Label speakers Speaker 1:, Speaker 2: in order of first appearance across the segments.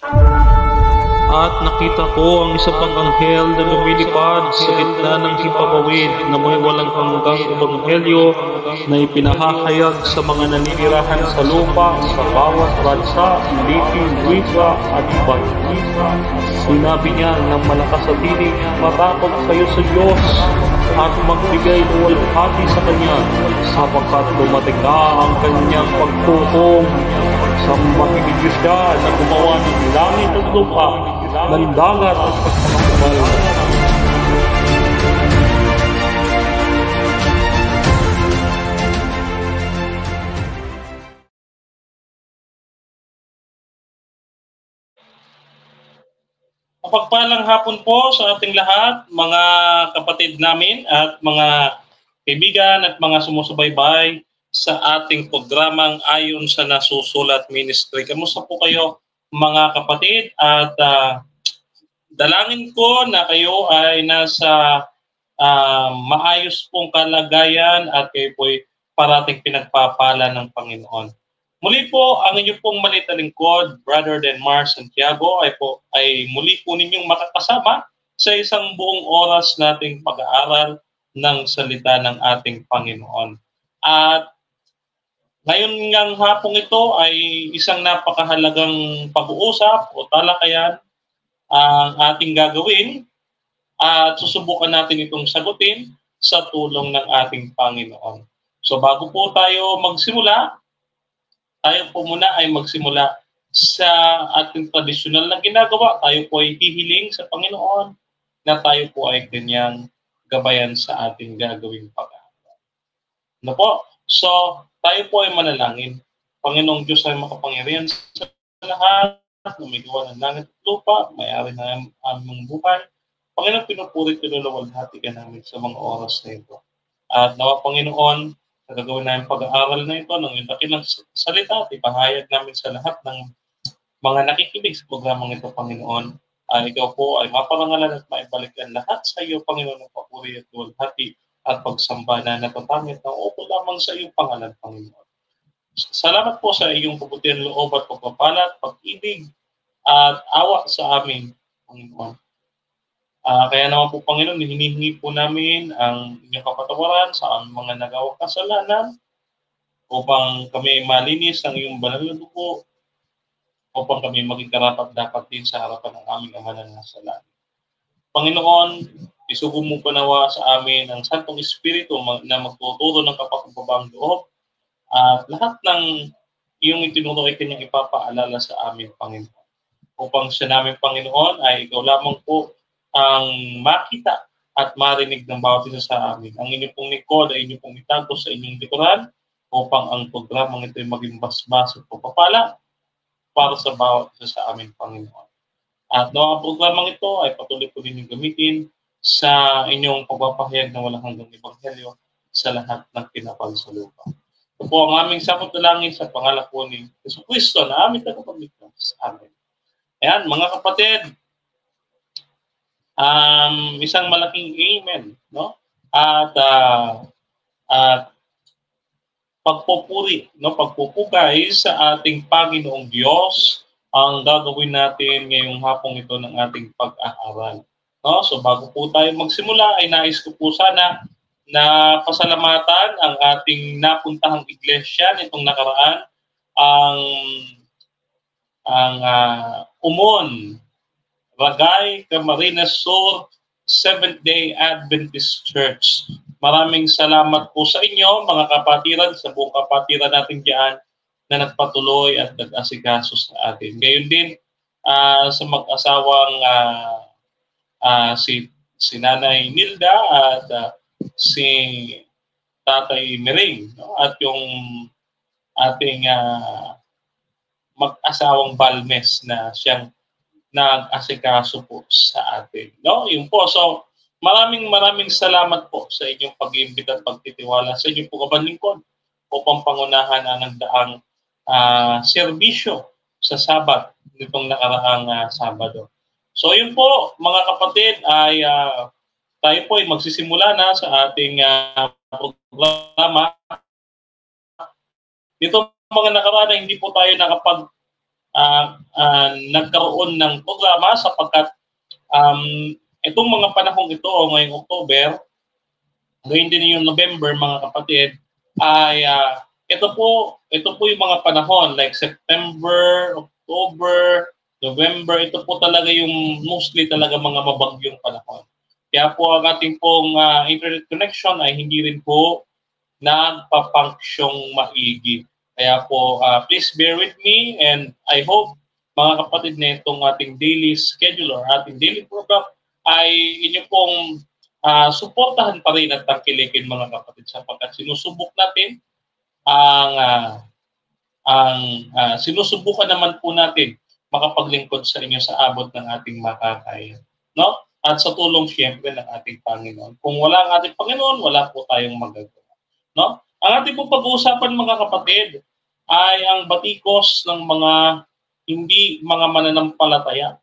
Speaker 1: At nakita ko ang isa pang anghel na lumilipad sa gitna ng himpapawid na may walang hanggang ebanghelyo na ipinahahayag sa mga naninirahan sa lupa sa bawat bansa, lipi, wika at iba't. Sinabi niya ng malakas sa tinig, matakot kayo sa Diyos at magbigay ng walhati sa Kanya sapagkat dumating na ang Kanyang pagtukom. Sambahin niyo siya na gumawa ng langit at lupa, ng dagat at pagkakabal.
Speaker 2: Mapagpalang hapon po sa ating lahat, mga kapatid namin at mga kaibigan at mga sumusubaybay sa ating programang Ayon sa Nasusulat Ministry. Kamusta po kayo mga kapatid? At dalangin ko na kayo ay nasa maayos pong kalagayan at kayo po'y parating pinagpapala ng Panginoon. Muli po, ang inyong pong maliit na lingkod, Brother Denmar Santiago, ay muli po ninyong makakasama sa isang buong oras nating pag-aaral ng salita ng ating Panginoon. At ngayon ngang hapong ito ay isang napakahalagang pag-uusap o talakayan ang ating gagawin at susubukan natin itong sagutin sa tulong ng ating Panginoon. So bago po tayo magsimula, tayo po muna ay magsimula sa ating tradisyonal na ginagawa. Tayo po ay hihiling sa Panginoon na tayo po ay kanyang gabayan sa ating gagawing pag-aaral. Ano po? So, tayo po ay manalangin. Panginoong Diyos ay makapangyarihan sa lahat, na may gawa ng langit at lupa, may-ari ng aming buhay. Panginoon, pinupuri, pinulawalhati ka namin sa mga oras na ito. At nawa, Panginoon, sa gagawin namin pag-aaral na ito ng iyong dakilang salita at ipahayag namin sa lahat ng mga nakikinig sa programang ito, Panginoon. Ikaw po ay maparangalan at maibalik ang lahat sa iyo, Panginoon, ng papuri at luwalhati at pagsamba na natatangit na upo lamang sa iyong pangalan, Panginoon. Salamat po sa iyong kabutihan loob at pagpapalat, pag-ibig at awa sa amin, Panginoon. Kaya naman po, Panginoon, hinihingi po namin ang inyong kapatawaran sa aming mga nagawang kasalanan upang kami malinis ng iyong banal na dugo, upang kami maging karapat-dapat din sa harapan ng aming Ama na nasa langit. Panginoon, isugo mo panawa sa amin ang Santong Espiritu na magtuturo ng kapakababang loob at lahat ng iyong itinuro ay kanyang ipapaalala sa amin, Panginoon. Upang siya namin, Panginoon, ay ikaw lamang po ang makita at marinig ng bawat isa sa amin. Ang inyong pong lingkod ay inyong pong itago sa inyong likuran upang ang programang ito ay maging basbas at pagpapala para sa bawat isa sa amin, Panginoon. At ang programang ito ay patuloy po ninyong gamitin sa inyong pagpapahayag ng walang hanggang ebanghelyo sa lahat ng kinapal sa lupa. Ito po ang aming sakot na langin sa pangalan po ni Jesucristo na aming tagapagligtas. Amen. Ayan, mga kapatid, isang malaking amen, no? At pagpupuri, no, pagpupugay sa ating Panginoong Diyos ang gagawin natin ngayong hapong ito ng ating pag-aaral. No? So bago po tayo magsimula, ay nais ko po sana na pasalamatan ang ating napuntahang iglesia nitong nakaraan, ang Umon, Ragay, Camarines Sur, Seventh-day Adventist Church. Maraming salamat po sa inyo, mga kapatiran, sa buong kapatiran natin diyan na nagpatuloy at nag-asikaso sa atin. Gayon din sa mag-asawang si Nanay Nilda at si Tatay Miring, no? At yung ating mag-asawang Balmes na siyang nag-asikaso po sa atin. No? Yun po. So, maraming salamat po sa inyong pag-iimbit at pagtitiwala sa inyong po kabanlingkod upang pangunahan ang nagdaang serbisyo sa Sabat nitong nakaraang Sabado. So yun po, mga kapatid, ay tayo po ay magsisimula na sa ating programa. Dito mga nakaraan, hindi po tayo nagkaroon ng programa sapagkat itong mga panahong ito ngayong October, ngayon din yung November mga kapatid, ay ito po yung mga panahon like September, October, November, ito po talaga yung mostly talaga mga mabagyong panahon. Kaya po ang ating pong internet connection ay hindi rin po nagpapunksyong maigi. Kaya po, please bear with me and I hope mga kapatid na itong ating daily schedule or ating daily program ay inyo pong suportahan pa rin at tangkilikin mga kapatid sapagkat sinusubok natin sinusubukan naman po natin makapaglingkod sa inyo sa abot ng ating makakaya. No? At sa tulong siyempre ng ating Panginoon. Kung wala ang ating Panginoon, wala po tayong magagawa. No? Ang ating po pag-uusapan mga kapatid ay ang batikos ng mga hindi mga mananampalataya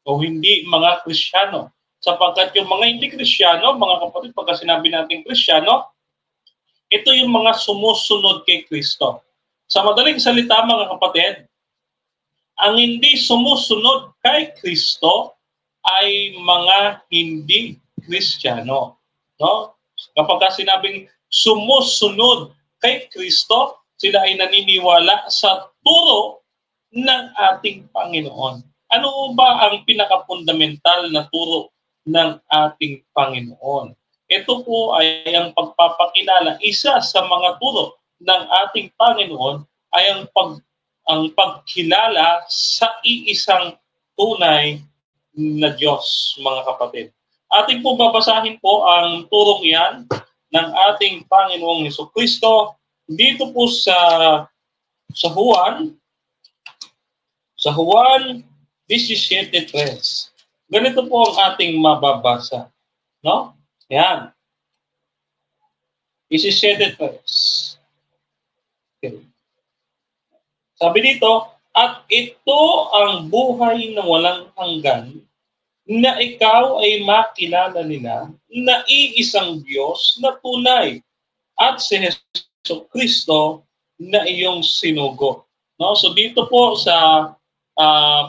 Speaker 2: o hindi mga Kristiyano. Sapagkat yung mga hindi Kristiyano, mga kapatid, pagka sinabi natin Kristiyano, ito yung mga sumusunod kay Kristo. Sa madaling salita mga kapatid, ang hindi sumusunod kay Kristo ay mga hindi Kristiyano. No? Kapag sinabing sumusunod kay Kristo, sila ay naniniwala sa turo ng ating Panginoon. Ano ba ang pinaka-fundamental na turo ng ating Panginoon? Ito po ay ang pagpapakilala. Isa sa mga turo ng ating Panginoon ay ang pagkilala sa iisang tunay na Diyos, mga kapatid. Ating po babasahin po ang turong iyan ng ating Panginoong Jesucristo dito po sa Juan 17:3. Ganito po ang ating mababasa, no? Yan. 17:3. Okay. Sabi dito, at ito ang buhay na walang hanggan, na ikaw ay makilala nila na iisang Diyos na tunay at si Jesucristo na iyong sinugo. No? So dito po sa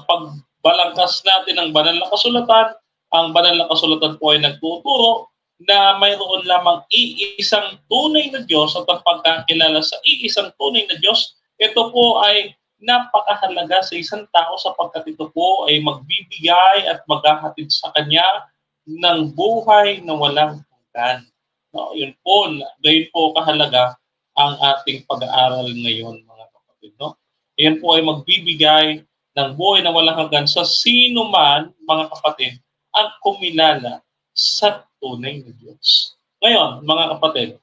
Speaker 2: pagbalangkas natin ng banal na kasulatan, ang banal na kasulatan po ay nagtuturo na mayroon lamang iisang tunay na Diyos at ang pagkakilala sa iisang tunay na Diyos, ito po ay napakahalaga sa isang tao sapagkat ito po ay magbibigay at maghahatid sa kanya ng buhay na walang hanggan. No, yun po, gayon po kahalaga ang ating pag-aaral ngayon mga kapatid. No? Yan po ay magbibigay ng buhay na walang hanggan sa sino man mga kapatid ang kumilala sa tunay na Diyos. Ngayon, mga kapatid,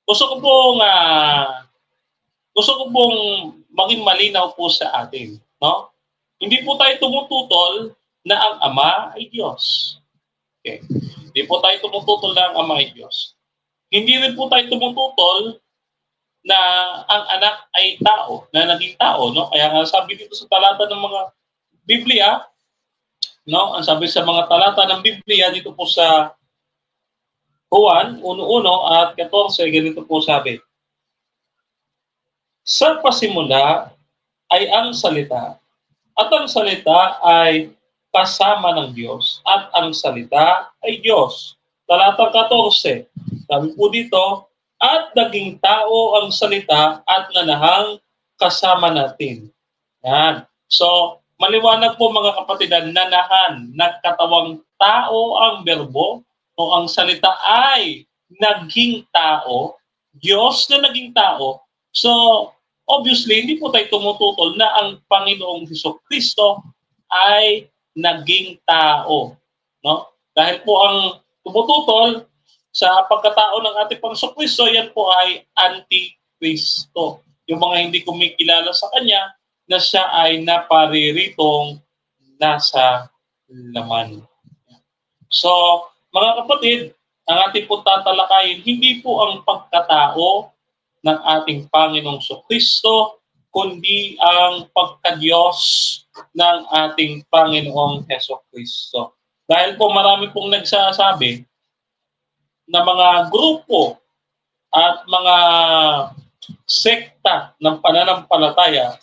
Speaker 2: gusto ko pong maging malinaw po sa atin, no? Hindi po tayo tumututol na ang Ama ay Diyos. Okay. Hindi po tayo tumututol na ang Ama ay Diyos. Hindi rin po tayo tumututol na ang anak ay tao, na naging tao, no? Kaya nga sabi dito sa talata ng mga Biblia, no? Ang sabi sa mga talata ng Biblia dito po sa Juan 1:1 at 14, ganito po sabi. Sa pasimula ay ang salita, at ang salita ay kasama ng Diyos, at ang salita ay Diyos. Talata 14, sabi po dito, at naging tao ang salita at nanahang kasama natin. Yan. So, maliwanag po mga kapatid, nanahan, nagkatawang tao ang berbo, o ang salita ay naging tao, Diyos na naging tao. So, obviously, hindi po tayo tumututol na ang Panginoong Jesucristo ay naging tao. No? Dahil po ang tumututol sa pagkatao ng ating Panginoong Jesucristo, yan po ay anti-Kristo. Yung mga hindi kumikilala sa Kanya na siya ay napariritong nasa laman. So, mga kapatid, ang ating po tatalakayin, hindi po ang pagkatao ng ating Panginoong Jesucristo, kundi ang pagka-Diyos ng ating Panginoong Jesucristo. Dahil po marami pong nagsasabi na mga grupo at mga sekta ng pananampalataya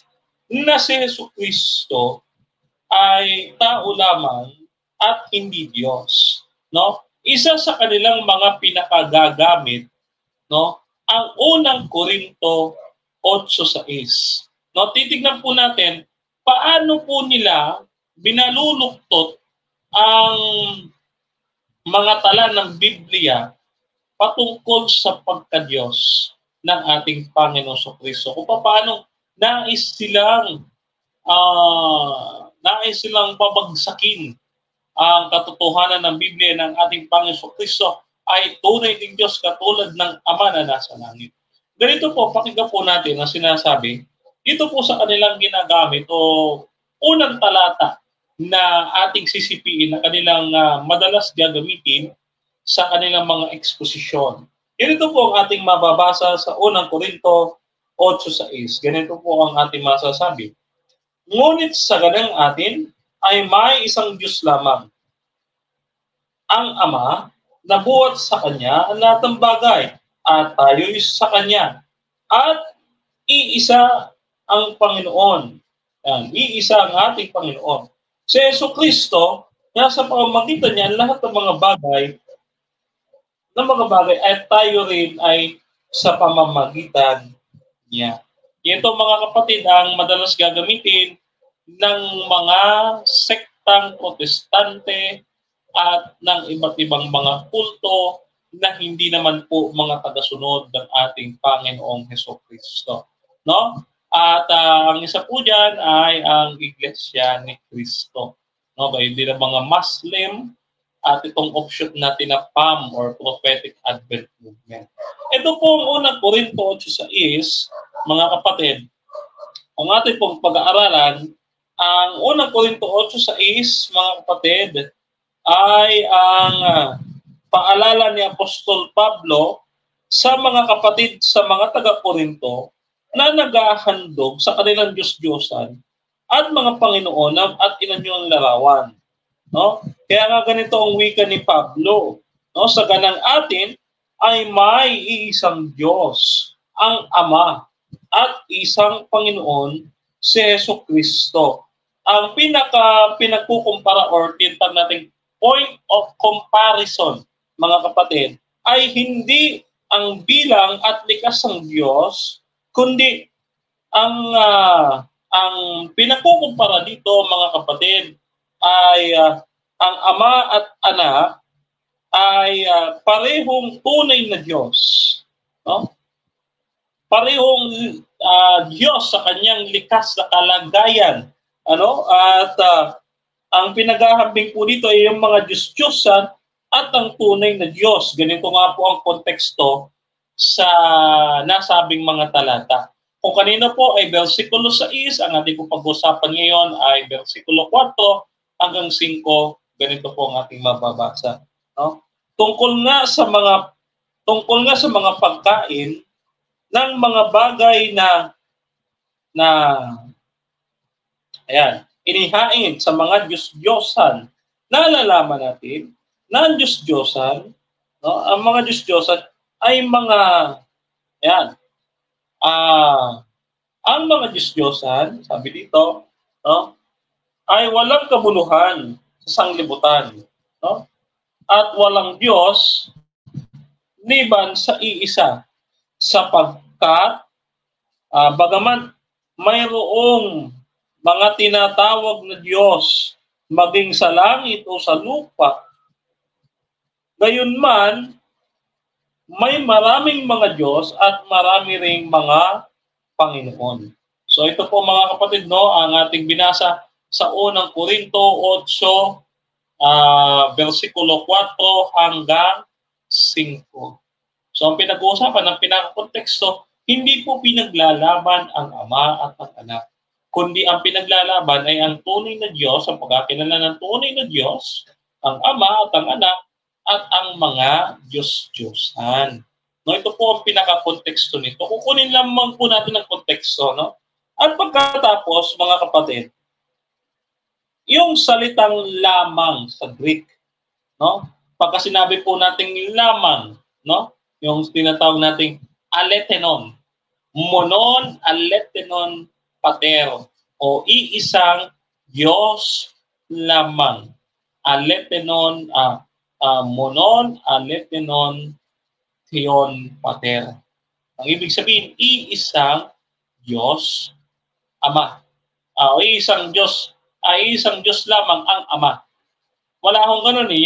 Speaker 2: na si Jesucristo ay tao lamang at hindi Diyos, no? Isa sa kanilang mga pinakagagamit, no, ang unang Korinto 8:6. No, titignan po natin paano po nila binaluluktot ang mga tala ng Biblia patungkol sa pagka-Diyos ng ating Panginoon Kristo. Kung paano nais silang pabagsakin ang katotohanan ng Biblia ng ating Panginoon Kristo ay tunay ding Diyos katulad ng Ama na nasa langit. Ganito po, pakinggan po natin ang sinasabi dito po sa kanilang ginagamit o unang talata na ating sisipiin na kanilang madalas gagamitin sa kanilang mga eksposisyon. Ganito po ang ating mababasa sa unang Korinto 8:6. Ganito po ang ating masasabi. Ngunit sa ganang atin ay may isang Diyos lamang, ang Ama, na buhat sa Kanya ang lahat ng bagay, at tayo'y sa Kanya. At iisa ang Panginoon. Yan, iisa ang ating Panginoon. Si Jesucristo, nasa pamamagitan niya lahat ng mga bagay at tayo rin ay sa pamamagitan niya. Ito mga kapatid ang madalas gagamitin ng mga sektang protestante at ng iba't ibang mga kulto na hindi naman po mga tagasunod ng ating Panginoong Jesucristo. No? At ang isa po dyan ay ang Iglesia ni Cristo. No? Kaya hindi na mga Muslim at itong option natin na PAM or Prophetic Advent Movement. Ito po ang unang Korinto 8:6, mga kapatid. Ang ating pong pag-aaralan, ang unang Korinto 8:6, mga kapatid, ay ang paalala ni Apostol Pablo sa mga kapatid sa mga taga-Korinto na naghahandog sa kanilang Diyos-Diyosan at mga Panginoon at inanyong larawan. No? Kaya nga ganito ang wika ni Pablo. No? Sa ganang atin ay may iisang Diyos, ang Ama, at isang Panginoon, si Jesucristo. Ang pinagkukumpara or tinatawag nating point of comparison, mga kapatid, ay hindi ang bilang at likas ng Diyos, kundi ang pinagkukumpara dito, mga kapatid, ay ang Ama at Anak ay parehong tunay na Diyos. No? Parehong Diyos sa kanyang likas na kalagayan. Ano? At ang pinaghahambing po dito ay yung mga Diyos-Diyosan at ang tunay na Diyos. Ganito nga po ang konteksto sa nasabing mga talata. Kung kanina po ay versikulo 6, ang ating po pag-usapan ngayon ay versikulo 4 hanggang 5, ganito po ang ating mababasa. No? Tungkol nga sa mga pagkain ng mga bagay na inihain sa mga Diyos-Diyosan, nalalaman natin na ang Diyos-Diyosan, no, ang mga Diyos-Diyosan ay ang mga Diyos-Diyosan, sabi dito, no, ay walang kabuluhan sa sanglibutan, no? At walang Diyos liban sa iisa, sapagkat bagaman mayroong mga tinatawag na Diyos maging sa langit o sa lupa, gayunman may maraming mga Diyos at marami ring mga Panginoon. So ito po mga kapatid, no, ang ating binasa sa unang Korinto 8, versikulo 4 hanggang 5. So ang pinag-uusapan ng pinakakonteksto, hindi po pinaglalaban ang Ama at ang Anak, kundi ang pinaglalaban ay ang tunay na Diyos, ang pagkakilala ng tunay na Diyos, ang Ama at ang Anak, at ang mga Diyos-Diyosan. No, ito po ang pinaka-konteksto nito. Kukunin lamang po natin ang konteksto, no? At pagkatapos, mga kapatid, yung salitang lamang sa Greek, no? Pagka sinabi po nating lamang, no? Yung tinatawag nating alethenon, monon alethenon pater, o iisang Diyos lamang. Alethenon, monon, alethenon, theon, pater. Ang ibig sabihin, iisang Diyos, Ama. O iisang Diyos lamang ang Ama. Wala akong ganun eh.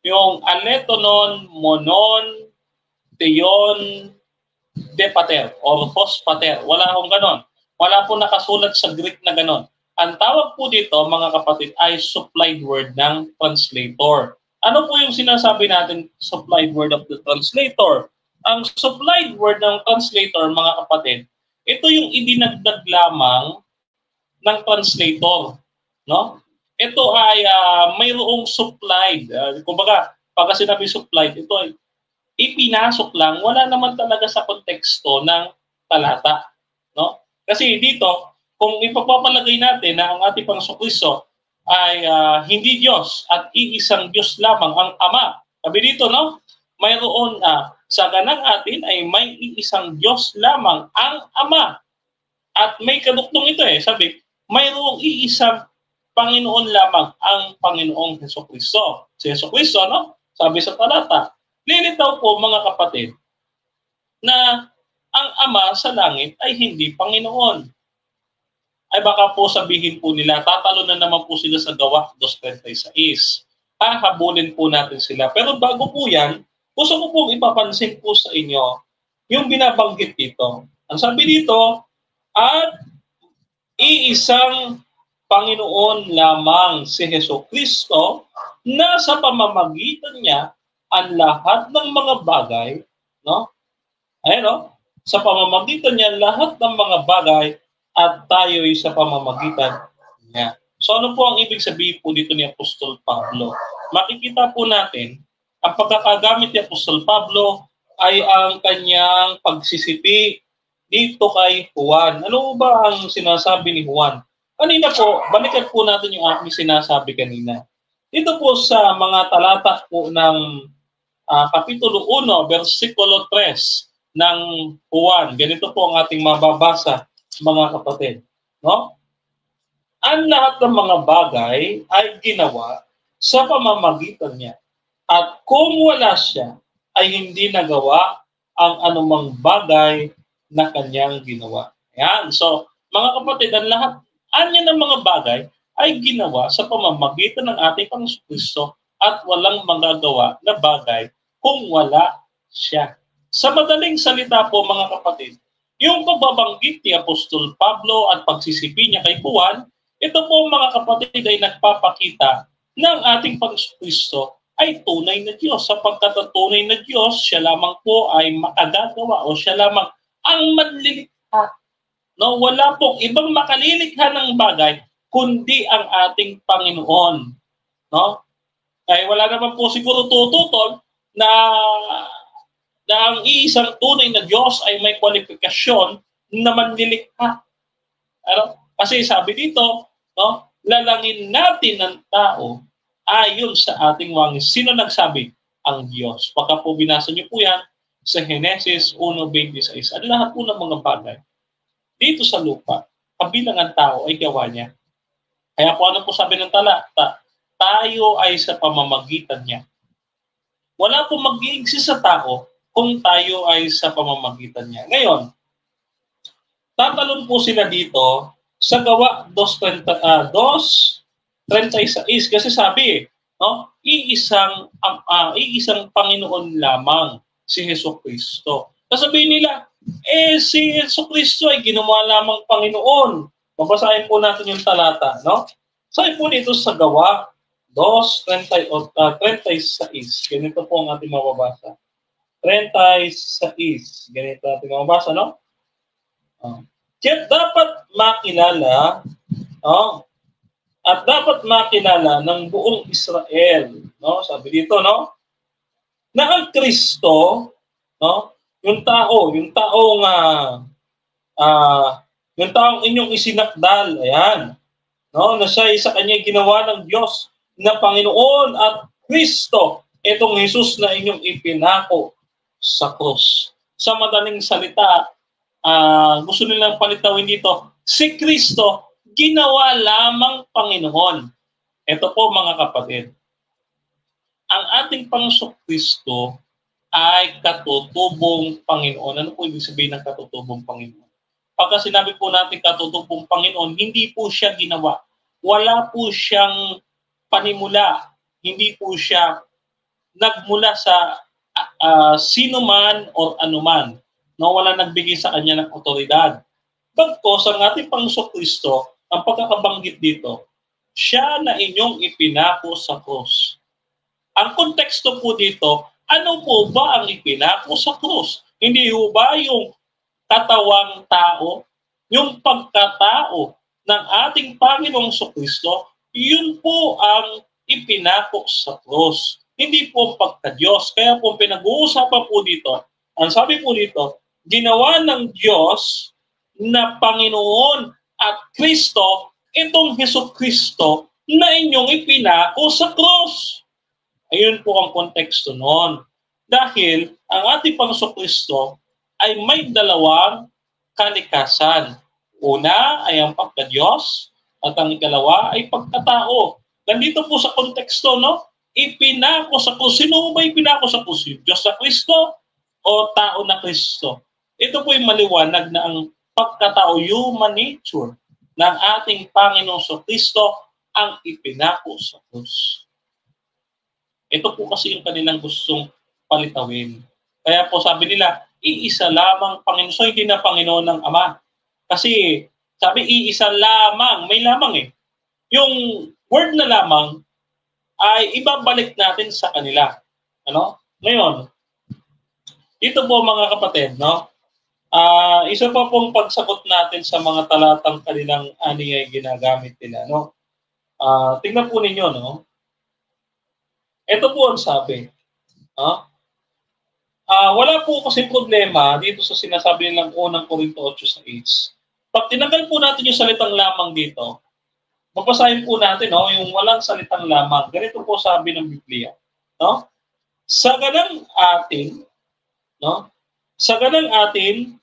Speaker 2: Yung alethenon, monon, theon, de pater, or hos pater. Wala akong ganun. Wala po nakasulat sa Greek na ganun. Ang tawag po dito, mga kapatid, ay supplied word ng translator. Ano po yung sinasabi natin, supplied word of the translator? Ang supplied word ng translator, mga kapatid, ito yung idinagdag lamang ng translator. No? Ito ay mayroong supplied. Kumbaga, pagka sinabi supplied, ito ay ipinasok lang, wala naman talaga sa konteksto ng talata. No? Kasi dito, kung ipapapalagay natin na ang ating Panginoong Kristo ay hindi Diyos at iisang Diyos lamang ang Ama. Sabi dito, no? Mayroon sa ganang atin ay may iisang Diyos lamang ang Ama. At may kaduktong ito eh. Sabi, mayroong iisang Panginoon lamang ang Panginoong Hesukristo. Si Hesukristo, no? Sabi sa talata, lilitaw po mga kapatid na ang Ama sa langit ay hindi Panginoon. Ay baka po sabihin po nila, tatalo na naman po sila sa Gawa 2:36. Hahabulin po natin sila. Pero bago po yan, gusto ko pong ipapansin po sa inyo yung binabanggit dito. Ang sabi dito, at iisang Panginoon lamang si Hesukristo na sa pamamagitan niya ang lahat ng mga bagay, no? Ayun, no? Sa pamamagitan niya lahat ng mga bagay at tayo'y sa pamamagitan niya. So ano po ang ibig sabihin po dito ni Apostol Pablo? Makikita po natin, ang pagkakagamit ni Apostol Pablo ay ang kanyang pagsisipi dito kay Juan. Ano ba ang sinasabi ni Juan? Kanina po, balikan po natin yung aking sinasabi kanina. Dito po sa mga talata po ng Kapitulo 1, versikulo 3 ng Juan. Ganito po ang ating mababasa, mga kapatid. No? Ang lahat ng mga bagay ay ginawa sa pamamagitan niya. At kung wala siya, ay hindi nagawa ang anumang bagay na kanyang ginawa. Ayan. So, mga kapatid, ang lahat ng mga bagay ay ginawa sa pamamagitan ng ating Panginoong Kristo at walang magagawa na bagay kung wala siya. Sa madaling salita po, mga kapatid, yung pagbabanggit ni Apostol Pablo at pagsisipi niya kay Juan, ito po mga kapatid ay nagpapakita ng ating Panginoong Kristo ay tunay na Diyos. Sapagkat ang tunay na Diyos, siya lamang po ay makagagawa o siya lamang ang manlilikha. No, wala pong ibang makalilikha ng bagay kundi ang ating Panginoon. No? Ay wala naman po siguro tututol na ang iisang tunay na Diyos ay may kwalifikasyon na manlilikha. Ano? Kasi sabi dito, no, lalangin natin ng tao ayon sa ating wangis. Sino nagsabi? Ang Diyos. Baka po binasa niyo po yan sa Genesis 1:26. Ang lahat po ng mga bagay dito sa lupa, kabilang ang tao ay gawa niya. Kaya po ano po sabi ng talata? Tayo ay sa pamamagitan niya. Wala po mag-i-exist sa tao kung tayo ay sa pamamagitan niya. Ngayon, tatalon po sila dito sa Gawa 2:36 kasi sabi, no, iisang Panginoon lamang si Hesukristo. Sasabihin nila, si Hesukristo ay ginawa lamang Panginoon. Mabasahin po natin yung talata, no? Sabi po dito sa Gawa 2:36. Ganito po ang ating mababasa. 36. Ganito ating mababasa, no? Kaya dapat makilala, at dapat makilala ng buong Israel, no? Sabi dito, no? Na ang Kristo, no? Yung taong inyong isinakdal, ayan, no? Na siya sa kanya ginawa ng Diyos na Panginoon at Kristo, itong Jesus na inyong ipinako sa krus. Sa madaling salita, gusto nilang palitawin dito, si Kristo ginawa lamang Panginoon. Ito po mga kapatid, ang ating Panginoong Kristo ay katutubong Panginoon. Ano po ibig sabihin ng katutubong Panginoon? Pagka sinabi po natin katutubong Panginoon, hindi po siya ginawa. Wala po siyang panimula. Hindi po siya nagmula sa sino man o anuman. No, wala nagbigay sa kanya ng otoridad. Bagkos ang ating Panginoong Kristo, ang pagkakabanggit dito, siya na inyong ipinako sa krus. Ang konteksto po dito, ano po ba ang ipinako sa krus? Hindi po ba yung katawang tao, yung pagkatao ng ating Panginoong Kristo, yun po ang ipinako sa krus. Hindi po pagka-Diyos. Kaya po pinag-uusapan po dito, ang sabi po dito, ginawa ng Diyos na Panginoon at Kristo, itong Jesucristo na inyong ipinako sa krus. Ayun po ang konteksto noon. Dahil ang ating Panginoong Kristo ay may dalawang kalikasan. Una ay ang pagka-Diyos at ang ikalawa ay pagkatao. Nandito po sa konteksto, no? Ipinako sa krus. Sino ba ipinako sa krus? Diyos na Kristo o tao na Kristo? Ito po yung maliwanag na ang pagkatao, human nature ng ating Panginoong Kristo ang ipinako sa krus. Ito po kasi yung kanilang gustong palitawin. Kaya po sabi nila, iisa lamang Panginoon. So hindi na Panginoon ng Ama. Kasi sabi, iisa lamang. May lamang eh. Yung word na lamang ay ibabalik natin sa kanila. Ano? Ngayon, ito po mga kapatid, no? Isa pa pong pagsagot natin sa mga talatang kanilang ani ay ginagamit nila, no? Tingnan po ninyo, no? Ito po ang sabi. Wala po kasi problema dito sa sinasabi nilang unang Korinto 8:6. Pag tinanggal po natin yung salitang lamang dito, mabasahin po natin, no, yung walang salitang lamang. Ganito po sabi ng Biblia, no? Sa ganang atin, no? Sa ganang atin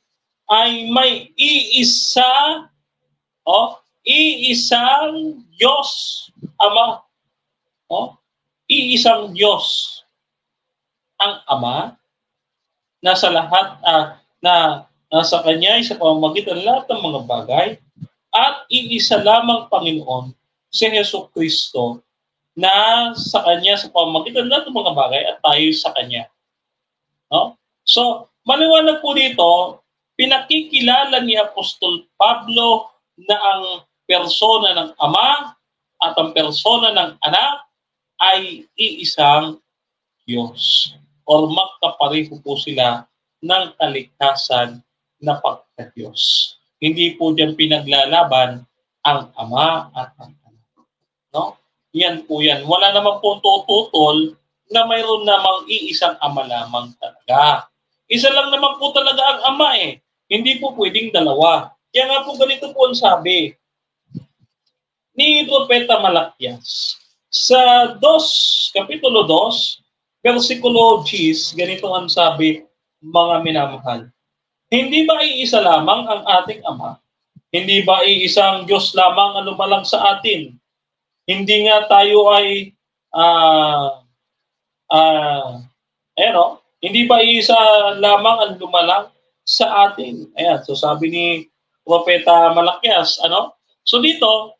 Speaker 2: ay may iisa, iisang Diyos Ama, iisang Diyos ang Ama, nasa lahat na nasa Kanya ay sa pamamagitan ng lahat ng mga bagay, at iisa lamang Panginoon, si Jesucristo, na sa Kanya sa pamamagitan ng lahat ng mga bagay at tayo sa Kanya. No? So, maliwanag po dito, pinakikilala ni Apostol Pablo na ang persona ng Ama at ang persona ng Anak ay iisang Diyos. O magkapareho po sila ng kaligtasan na pagka-Diyos. Hindi po diyan pinaglalaban ang Ama at ang Anak. No? Yan po yan. Wala naman po tututol na mayroon namang iisang Ama lamang talaga. Isa lang naman po talaga ang Ama eh. Hindi po pwedeng dalawa. Kaya nga po ganito po ang sabi ni Propeta Malakias. Sa Kapitulo 2, versikulo 10, ganito ang sabi, mga minamahal. Hindi ba iisa lamang ang ating Ama? Hindi ba iisang Diyos lamang ang lumalang sa atin? Hindi nga tayo ay hindi ba iisa lamang ang lumalang sa atin? Ayan, so sabi ni Propeta Malakias, So dito,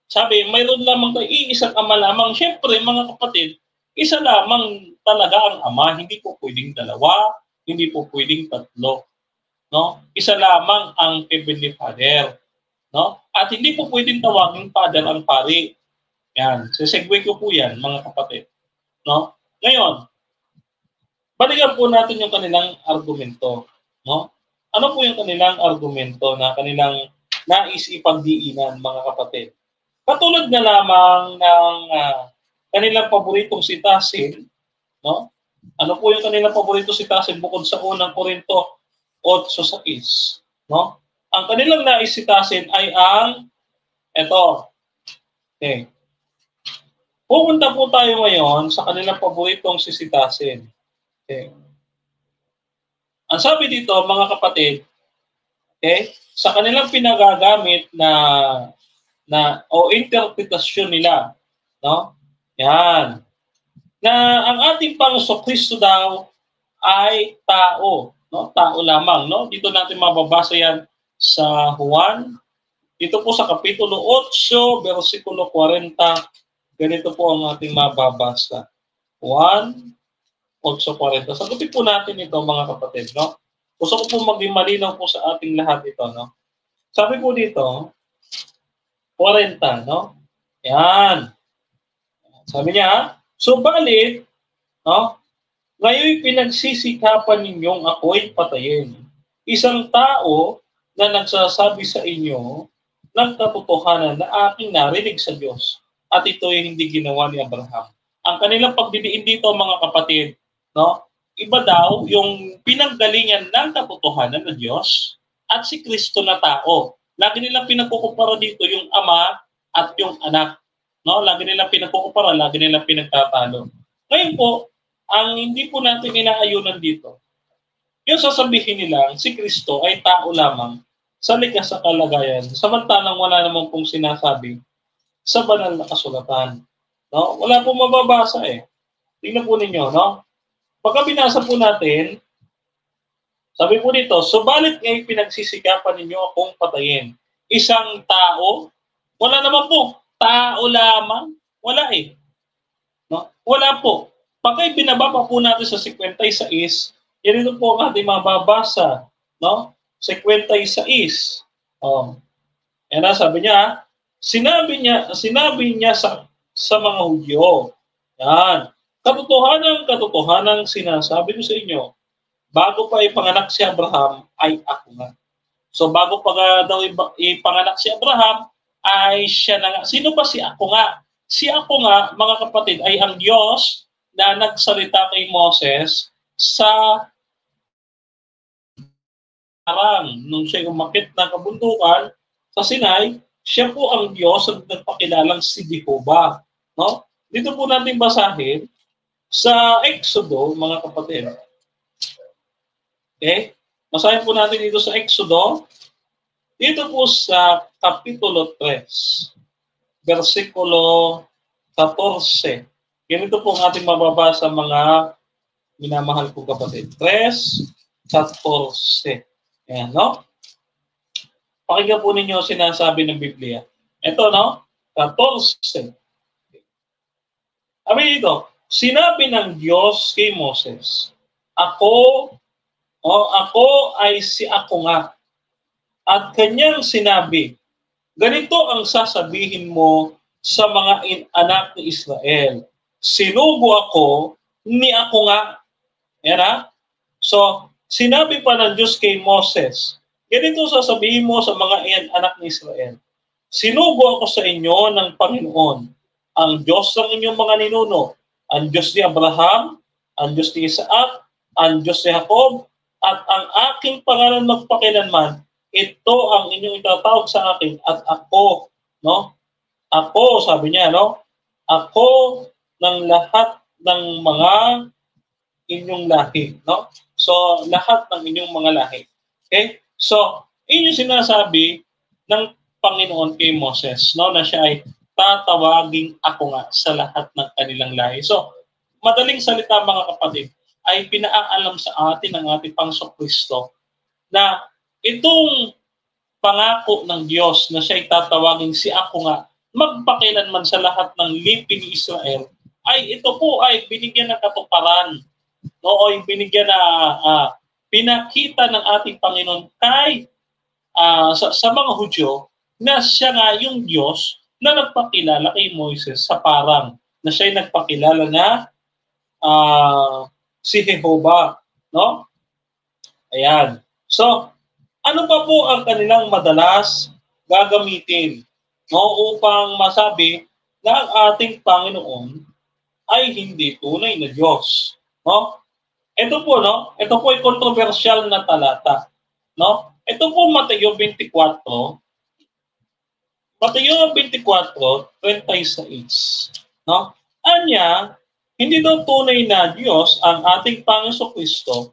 Speaker 2: sabi, mayroon lamang tayo iisang Ama lamang. Siyempre, mga kapatid, isa lamang talaga ang Ama, hindi po pwedeng dalawa, hindi po pwedeng tatlo. No? Isa lamang ang Heavenly Father. No? At hindi po pwedeng tawagin Father ang Pari. Yan. Sesegue ko po yan, mga kapatid. No? Ngayon, balikan po natin yung kanilang argumento. No? Ano po yung kanilang argumento na kanilang nais ipagdiinan, mga kapatid? Katulad na lamang ng kanilang paboritong sitasin, no? Ano po yung kanilang paboritong sitasin bukod sa unang Korinto 8:6, no? Ang kanilang nais sitasin ay ang eto. Okay. Pupunta po tayo ngayon sa kanilang paboritong sisitasin. Okay. Ang sabi dito, mga kapatid, okay, sa kanilang pinagagamit na o interpretasyon nila, no? Yan. Na ang ating Panginoong Kristo daw ay tao, no? Tao lamang, no? Dito natin mababasa yan sa Juan. Dito po sa kapitulo 8, versikulo 40, ganito po ang ating mababasa. Juan 8:40. Sagutin po natin ito, mga kapatid, no? Gusto ko po maging malinaw po sa ating lahat ito, no? Sabi po dito, 40, no? Yan. Sabi niya, subalit, no? Ngayon pinagsisikapan ninyong ako'y patayin. Isang tao na nagsasabi sa inyo ng katotohanan na aking narinig sa Diyos. At ito ay hindi ginawa ni Abraham. Ang kanilang pagdidiin dito, mga kapatid, no? Iba daw yung pinanggalingan ng katotohanan ng Diyos at si Kristo na tao. Lagi nilang pinagkukumpara dito yung ama at yung anak. No? Lagi nilang pinagkukumpara, lagi nilang pinagtatalo. Ngayon po, ang hindi po natin inaayunan dito, yung sasabihin nila, si Kristo ay tao lamang sa likas sa kalagayan, samantalang wala namang pong sinasabi sa banal na kasulatan. No? Wala pong mababasa eh. Tingnan po ninyo, no? Pagka binasa po natin, sabi po dito, subalit ngayon pinagsisikapan ninyo akong patayin. Isang tao, wala naman po. Tao lamang, wala eh. No? Wala po. Pagka binababa po natin sa 56, yan ito po ang ating mababasa. No? 56. Yan na, sabi niya, sinabi niya sa mga Hudyo. Yan. Katotohanan sinasabi ko sa inyo, bago pa ipanganak si Abraham, ay ako nga. So bago pa daw ipanganak si Abraham, ay siya na nga. Sino ba si ako nga? Si ako nga, mga kapatid, ay ang Diyos na nagsalita kay Moses sa parang nung siya umakit ng kabundukan sa Sinai, siya po ang Diyos na nagpakilalang si Jehovah. No? Dito po natin basahin sa Exodo, mga kapatid. Okay? Basahin po natin dito sa Exodo. Dito po sa Kapitulo 3, versikulo 14. Ganito po ang ating mababasa, mga minamahal ko kapatid. 3:14. Ayan, no? Pakinggan po ninyo sinasabi ng Biblia. Ito, no? 14. Sabi dito, sinabi ng Diyos kay Moses, ako ay si ako nga. At kanyang sinabi, ganito ang sasabihin mo sa mga anak ni Israel. Sinugo ako ni ako nga. Yan ha? So, sinabi pa ng Diyos kay Moses, ganito sasabihin mo sa mga anak ni Israel. Sinugo ako sa inyo ng Panginoon, ang Diyos ng inyong mga ninuno, ang Diyos ni Abraham, ang Diyos ni Isaac, ang Diyos ni Jacob, at ang aking pangalan magpakilanman, ito ang inyong itatawag sa akin, at ako, no? Ako, sabi niya, no? Ako ng lahat ng mga inyong lahi, no? So, lahat ng inyong mga lahi. Okay? So, inyong sinasabi ng Panginoon kay Moses, no? Na siya ay tatawaging ako nga sa lahat ng kanilang lahi. So, madaling salita, mga kapatid, ay pinaalam sa atin ng ating Panginoong Kristo na itong pangako ng Diyos na siya ay tatawaging si ako nga magpakilanman sa lahat ng lipi ni Israel, ay ito po ay binigyan ng katuparan, no? O binigyan na pinakita ng ating Panginoon kay sa mga Hudyo na siya nga yung Diyos na nagpakilala kay Moises sa parang na siya ay nagpakilala na si Jehovah, no? Ayan. So, ano pa po ang kanilang madalas gagamitin, no, upang masabi na ang ating Panginoon ay hindi tunay na Diyos, no? Ito po, no? Ito po ay kontrobersyal na talata, no? Ito po Mateo 24, Mateo 24:36, no? Anya, hindi daw tunay na Diyos ang ating Panginoon Kristo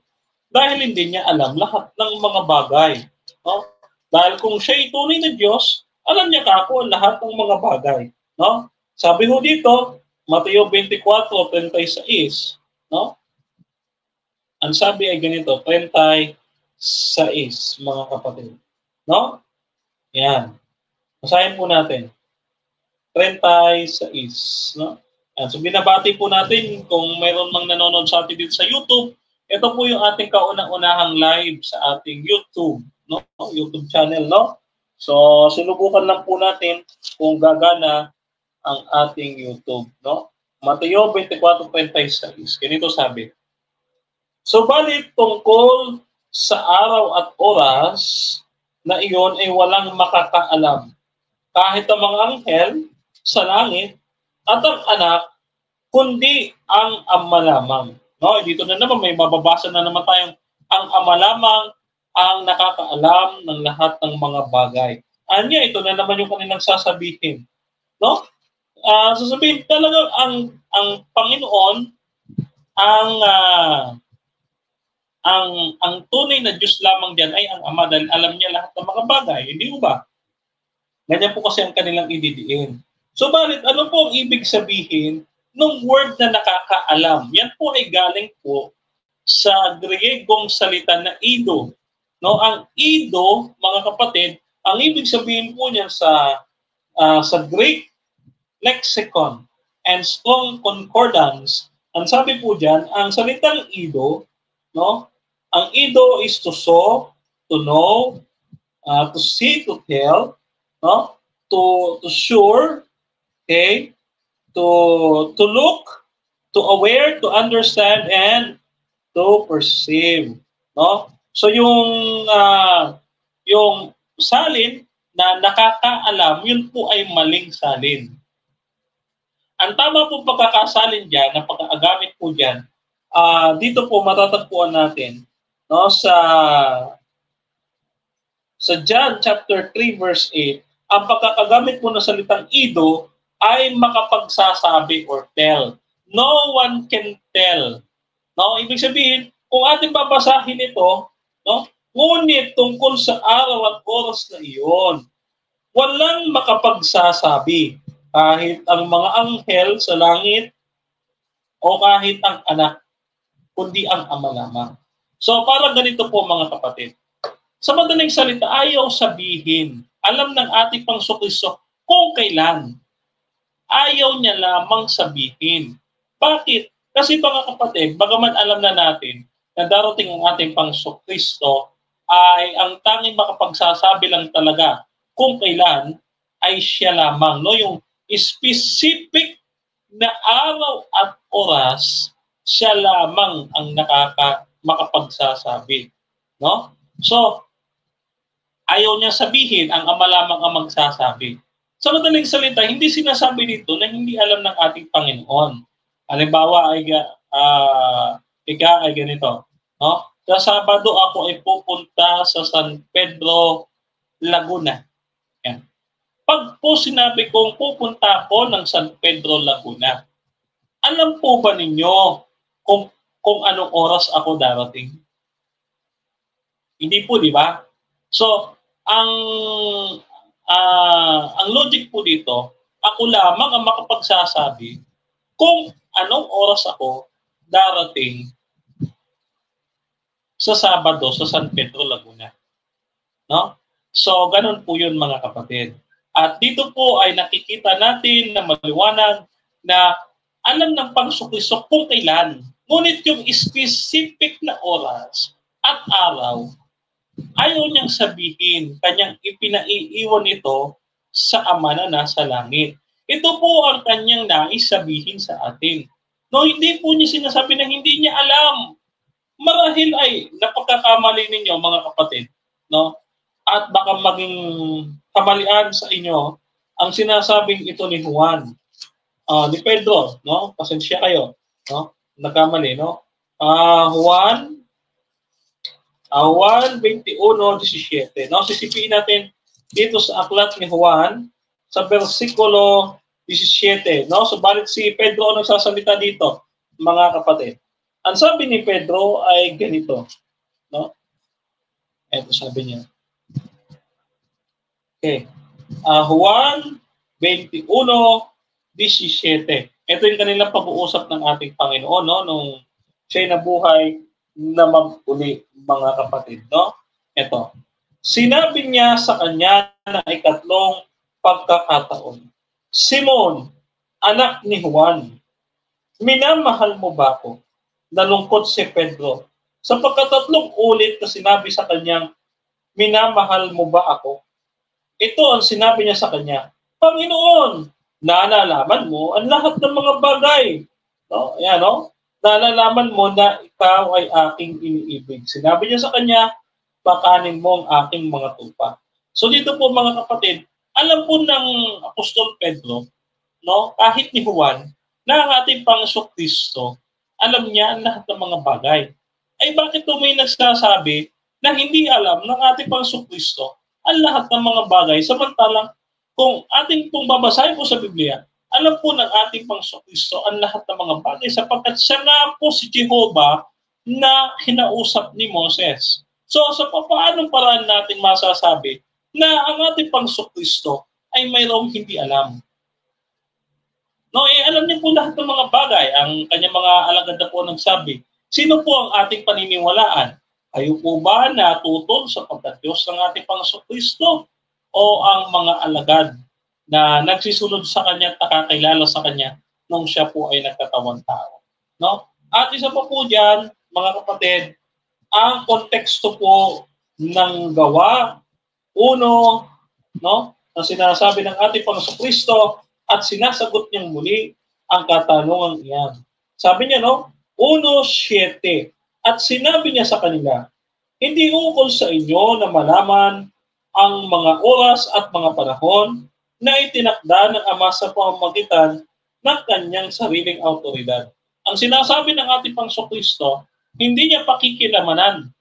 Speaker 2: dahil hindi niya alam lahat ng mga bagay, no? Dahil kung siya ay tunay na Diyos, Alam niya kako ang lahat ng mga bagay, no? Sabi ho dito, Mateo 24:36, no? Ang sabi ay ganito, 36, mga kapatid, no? Yan. Basahin po natin. 36, no? Yan. So binabati po natin kung mayroon mang nanonood sa atin dito sa YouTube. Ito po yung ating kaunang-unahang live sa ating YouTube, no? YouTube channel, no? So sinubukan lang po natin kung gagana ang ating YouTube, no? Mateo 24:36. Ganito sabi. Subalit tungkol sa araw at oras na iyon ay walang makakaalam, kahit ang mga anghel sa langit at ang anak, kundi ang Ama lamang. No, dito na naman may mababasa na naman tayong ang Ama lamang ang nakakaalam ng lahat ng mga bagay. Anya, ito na naman yung kanilang sasabihin. No? Sasabihin talaga ang Panginoon ang tunay na Diyos lamang diyan ay ang Ama dahil alam niya lahat ng mga bagay, hindi ba? Ganyan po kasi ang kanilang ididiin. So bakit ano po ang ibig sabihin ng word na nakakaalam? Yan po ay galing po sa Griegong salita na ido. No, ang ido, mga kapatid, ang ibig sabihin po niyan sa Greek lexicon and Strong Concordance, ang sabi po diyan, ang salitang ido, no? Ang ido is to saw, to know, to see, to tell, no? To sure, okay? To look, to aware, to understand, and to perceive, no? So yung salin na nakakaalam, yun po ay maling salin. Ang tama po pagkakasalin diyan, na pagkakagamit po diyan, dito po matatagpuan natin, no, sa John chapter 3 verse 8, ang pagkakagamit po ng salitang ido ay makapagsasabi or tell. No one can tell. No, ibig sabihin, kung ating babasahin ito, no, ngunit tungkol sa araw at oras na iyon, walang makapagsasabi, kahit ang mga anghel sa langit o kahit ang anak, kundi ang Ama lamang. So parang ganito po mga kapatid. Sa madaling salita, ayaw sabihin, alam ng ating Panginoon kung kailan. Ayaw niya lamang sabihin. Bakit? Kasi mga kapatid, bagaman alam na natin na darating ang ating Panginoon ay ang tanging makapagsasabi lang talaga kung kailan ay siya lamang. No? Yung specific na araw at oras, siya lamang ang makapagsasabi. No? So, ayaw niya sabihin, ang Ama lamang ang magsasabi. Sa madaling salita, hindi sinasabi dito na hindi alam ng ating Panginoon. Halimbawa ay ay ganito, no? Sa Sabado ako ay pupunta sa San Pedro, Laguna. Yan. Pag po sinabi kong pupunta ako ng San Pedro, Laguna, alam po ba ninyo kung anong oras ako darating? Hindi po, di ba? So, ang logic po dito, ako lamang ang makapagsasabi kung anong oras ako darating sa Sabado sa San Pedro, Laguna. No? So, ganun po yun mga kapatid. At dito po ay nakikita natin na maliwanag na alam ng Panginoon kung kailan. Ngunit yung specific na oras at araw, ayaw niyang sabihin, kanyang ipinaiiwan ito sa Ama na nasa langit. Ito po ang kanyang nais sabihin sa atin. No, hindi po niya sinasabi na hindi niya alam. Marahil ay napagkakamali ninyo mga kapatid, no? At baka maging kamalian sa inyo ang sinasabing ito ni Juan, ni Pedro, no? Pasensya kayo, no? Nagkamali, no? Juan 1:21-17, no? Sisipin natin dito sa aklat ni Juan sa bersikulo 17, no? So balik si Pedro ang nagsasalita dito, mga kapatid. Ang sabi ni Pedro ay ganito, no? Ito sabi niya. Okay. Juan 21:17. Ito yung kanilang pag-uusap ng ating Panginoon, no? Nung siya'y nabuhay na mag-uli, mga kapatid, no? Ito. Sinabi niya sa kanya na ikatlong pagkakataon, Simon, anak ni Juan, minamahal mo ba ako? Nalungkot si Pedro. Sa pagkatatlong ulit na sinabi sa kanyang, minamahal mo ba ako? Ito ang sinabi niya sa kanya, Panginoon, nalalaman mo ang lahat ng mga bagay. No? Ayan, no? Nalalaman mo na ikaw ay aking iniibig. Sinabi niya sa kanya, pakanin mo ang aking mga tupa. So dito po mga kapatid, alam po ng Apostol Pedro, no, kahit ni Juan, na ang ating Panginoon Kristo, alam niya ang lahat ng mga bagay. Ay bakit po may nagsasabi na hindi alam ng ating Panginoon Kristo ang lahat ng mga bagay, samantalang kung ating pong babasahin po sa Biblia, alam po ng ating Panginoon Kristo ang lahat ng mga bagay sapagkat siya nga po si Jehovah na hinausap ni Moses. So sa paanong paraan natin masasabi na ang ating Panginoon Kristo ay mayroong hindi alam? No, alam niyo po lahat ng mga bagay. Ang kanyang mga alagad na po nagsabi, sino po ang ating paniniwalaan? Kayo po ba natutol sa pagkatiyos ng ating Panginoon Kristo? O ang mga alagad na nagsisunod sa kanya at nakakilala sa kanya nung siya po ay nagkatawang tao? No? At isa pa po dyan, mga kapatid, ang konteksto po ng gawa, uno, no, na sinasabi ng ating Panginoon Kristo at sinasagot niyang muli ang katanungan iyan. Sabi niya, no, 1:7, at sinabi niya sa kanila, hindi ukol sa inyo na malaman ang mga oras at mga panahon na itinakda ng Ama sa pamamagitan ng kanyang sariling autoridad. Ang sinasabi ng ating Panginoon Kristo, hindi niya pakikilamanan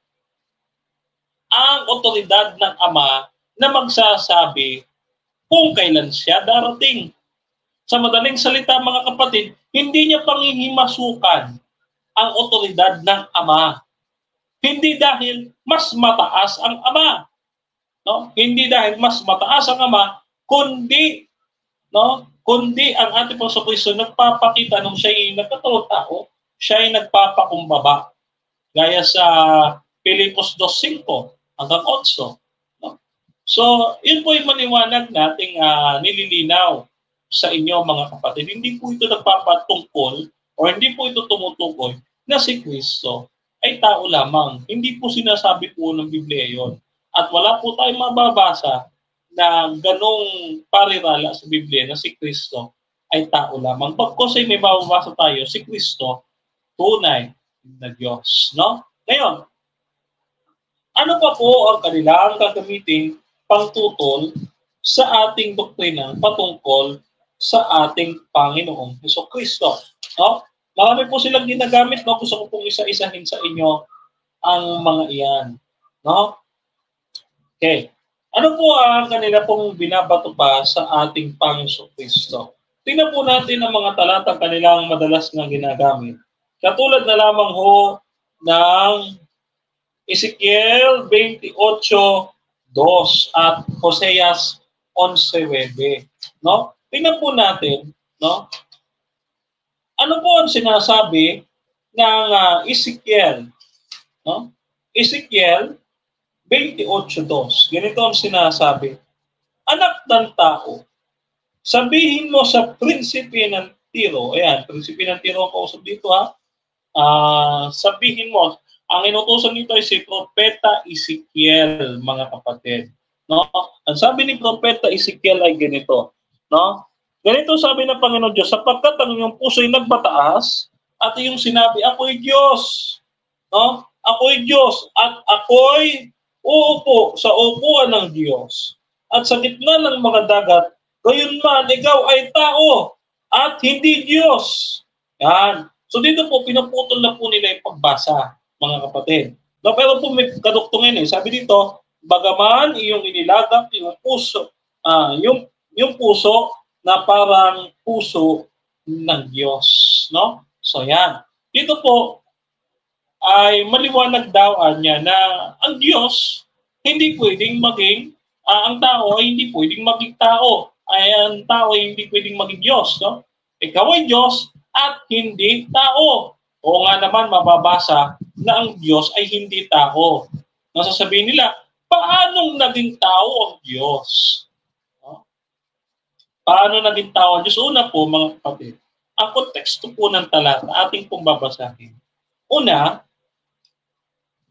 Speaker 2: ang otoridad ng Ama na magsasabi kung kailan siya darating. Sa madaling salita, mga kapatid, hindi niya pangihimasukan ang otoridad ng Ama. Hindi dahil mas mataas ang Ama. No? Hindi dahil mas mataas ang Ama, kundi ang ating Panginoon Kristo nagpapakita nung siya ay nagkatawang tao, siya ay nagpapakumbaba. Gaya sa Pilipos 2:5 hanggang 8. No? So, yun po yung maliwanag nating nililinaw sa inyo mga kapatid. Hindi po ito nagpapatungkol o hindi po ito tumutukoy na si Kristo ay tao lamang. Hindi po sinasabi po ng Biblia yon. At wala po tayong mababasa na ganong parirala sa Biblia na si Kristo ay tao lamang. Pagkos ay may mababasa tayo, si Kristo, tunay na Diyos. No? Ngayon, ano pa po ang kanilang gagamitin pangtutol sa ating doktrina patungkol sa ating Panginoong Hesukristo? No? Marami po silang ginagamit, no? Gusto ko pong isa-isahin sa inyo ang mga iyan. No? Okay. Ano po ang kanila pong binabato pa sa ating Panginoong Kristo? Tingnan po natin ang mga talatang kanilang madalas na ginagamit. Katulad na lamang ho ng Ezekiel 28:2 at Hoseas 11:9. No? Tingnan po natin, no? Ano po ang sinasabi ng Ezekiel? No? Ezekiel 28:2. Ganito ang sinasabi. Anak ng tao, sabihin mo sa prinsipe ng Tiro. Ayan, prinsipe ng Tiro ang kausap dito ha. Sabihin mo, ang inutusan nito ay si Propeta Ezekiel, mga kapatid. No? Ang sabi ni Propeta Ezekiel ay ganito. No? Ganito sabi ng Panginoon Diyos, sapagkat ang iyong puso ay nagbataas at iyong sinabi, ako'y Diyos. No? Ako'y Diyos at ako'y uupo sa upuan ng Diyos. At sa gitna ng mga dagat, gayon man, ikaw ay tao at hindi Diyos. Yan. So dito po, pinuputol na po nila yung pagbasa, mga kapatid. No, pero po may kaduktungin eh. Sabi dito, bagaman iyong inilagak yung puso, yung puso na parang puso ng Diyos. No? So yan. Dito po, ay maliwanag daw niya na ang Diyos hindi pwedeng maging ang tao ay hindi pwedeng maging tao. Ang tao ay hindi pwedeng maging Diyos. No? Ikaw ay Diyos at hindi tao. O nga naman mababasa na ang Diyos ay hindi tao. Nasasabihin nila, paanong naging tao ang Diyos? No? Paano naging tao ang Diyos? Una po, mga kapatid, ang konteksto po ng talata ating pong babasahin. Una,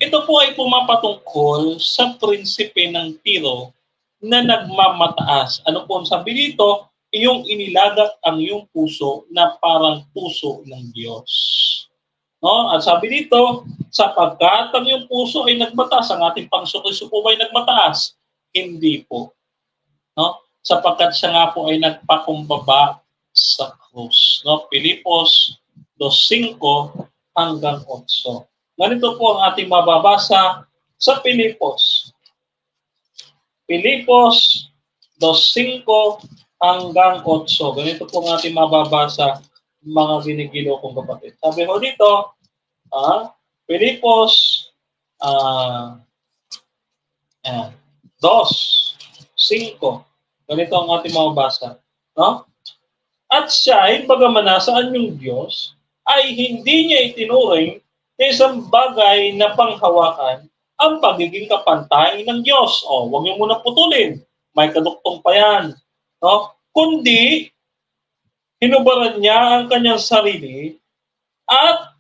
Speaker 2: ito po ay pumapatungkol sa prinsipe ng tiro na nagmamataas. Ano po ang sabi dito? Iyong inilagat ang iyong puso na parang puso ng Diyos. No? At sabi dito, sapagkat ang iyong puso ay nagmataas, ang ating Panginoon po ay nagmataas? Hindi po. No? Sapagkat siya nga po ay nagpakumbaba sa krus. No? Pilipos 2:5 hanggang 8. Ganito po ang ating mababasa sa Pilipos. Pilipos 2:5 hanggang 8. Ganito po ang ating mababasa, mga ginigilo kong kapatid. Sabi ko dito, Pilipos 2:5. Ganito ang ating mababasa. No? At siya ay bagaman nasaan yung Diyos, ay hindi niya itinuring na isang bagay na panghawakan ang pagiging kapantay ng Diyos. O, huwag niyo muna putulin. May kaduktong pa yan. No? Kundi, hinubaran niya ang kanyang sarili at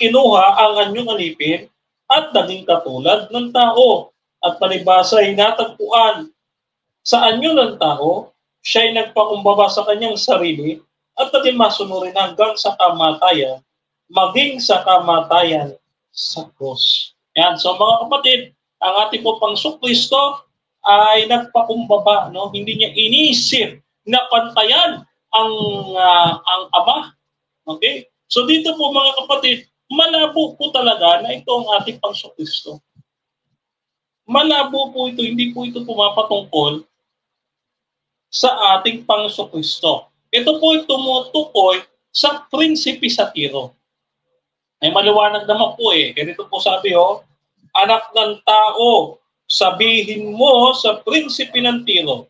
Speaker 2: kinuha ang anyong alipin at naging katulad ng tao. At palibasa ay natagpuan sa anyo ng tao, siya ay nagpakumbaba sa kanyang sarili at naging masunurin hanggang sa kamatayan, maging sa kamatayan sa krus. Yan. So mga kapatid, ang ating po Panginoong Kristo ay nagpakumbaba, no? Hindi niya inisip na pantayan ang Ama. Okay? So dito po mga kapatid, malabo po talaga na ito ang ating Panginoong Kristo. Malabo po ito, hindi po ito pumapatungkol sa ating Panginoong Kristo. Ito po ay tumutukoy sa prinsipe sa tiro. Ay maliwanag naman po eh. Ganito po sabi, anak ng tao, sabihin mo sa prinsipe ng tiro.